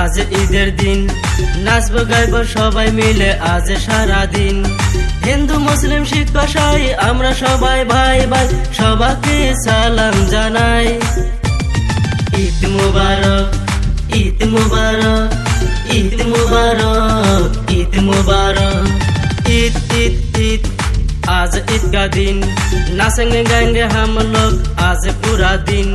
আজ ঈদের দিন, নাচবো গাইবো সবাই মিলে আজ সারা দিন। হিন্দু মুসলিম শিখ ভাষাই আমরা সবাই ভাই ভাই, সবাইকে সালাম জানাই। ঈদ মুবারক, ঈদ মুবারক, ঈদ মুবারক, ঈদ মুবারক। ঈদ ঈদ ঈদ, आज ईद का दिन, नाचेंगे गाएंगे हम लोग आज पूरा दिन।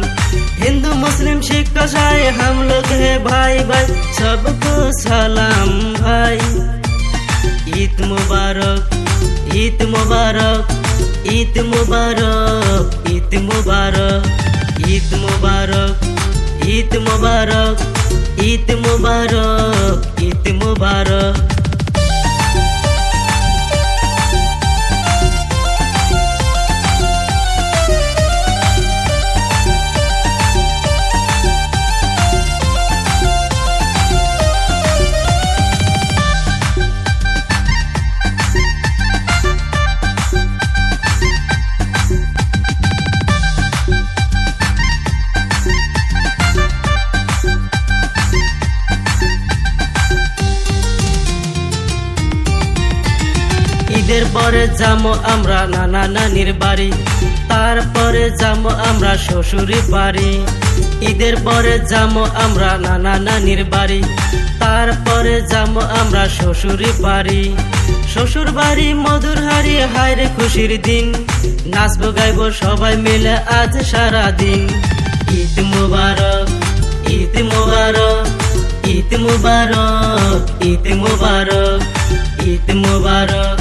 हिंदू मुस्लिम सिख ईसाई हम लोग है भाई भाई, सबको सलाम भाई। ईद मुबारक, ईद मुबारक, ईद मुबारक, ईद मुबारक, ईद मुबारक, ईद मुबारक, ईद मुबारक, ईद मुबारक। ঈদের পরে যাবো আমরা নানা নানির বাড়ি, তারপরে যাবো আমরা শ্বশুরি বাড়ি। ঈদের পরে যাবো আমরা নানা নানির বাড়ি, তারপরে যাবো আমরা শ্বশুরি বাড়ি। শ্বশুর বাড়ি মধুর হাড়ি, হায়রে খুশির দিন, নাচবো গাইবো সবাই মিলে আজ সারা দিন। ঈদ মুবারক, ঈদ মুবারক, ঈদ মুবারক, ঈদ মুবারক, ঈদ মুবারক,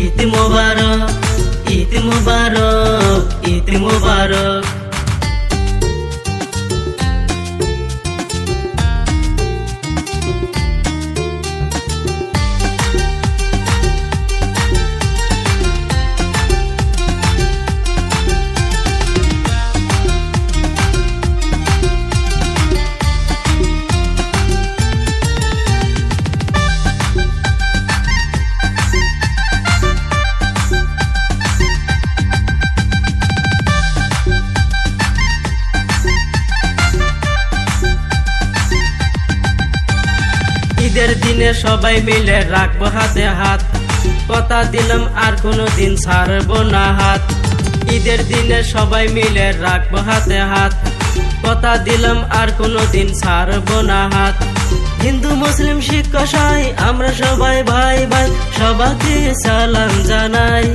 ঈদ মুবারক, ঈদ মুবারক, ঈদ মুবারক। ঈদের দিনে সবাই মিলে রাখবো হাতে হাত, কথা দিলাম আর কোনো দিন ছাড়বো না হাত। ঈদের দিনে সবাই মিলে রাখবো হাতে হাত, কথা দিলাম আর কোনো দিন ছাড়বো না হাত। হিন্দু মুসলিম শিখ ईसाई আমরা সবাই ভাই ভাই, সবাইকে সালাম জানাই।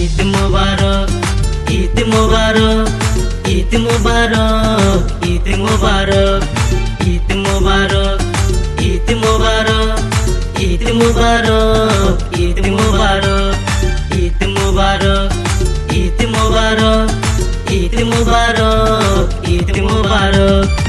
ঈদ মুবারক, ঈদ মুবারক, ঈদ মুবারক, ঈদ মুবারক, ঈদ মুবারক, ঈদ মুবারক, ঈদ মুবারক, ঈদ মুবারক, ঈদ মুবারক, ঈদ মুবারক, ঈদ মুবারক, ঈদ মুবারক।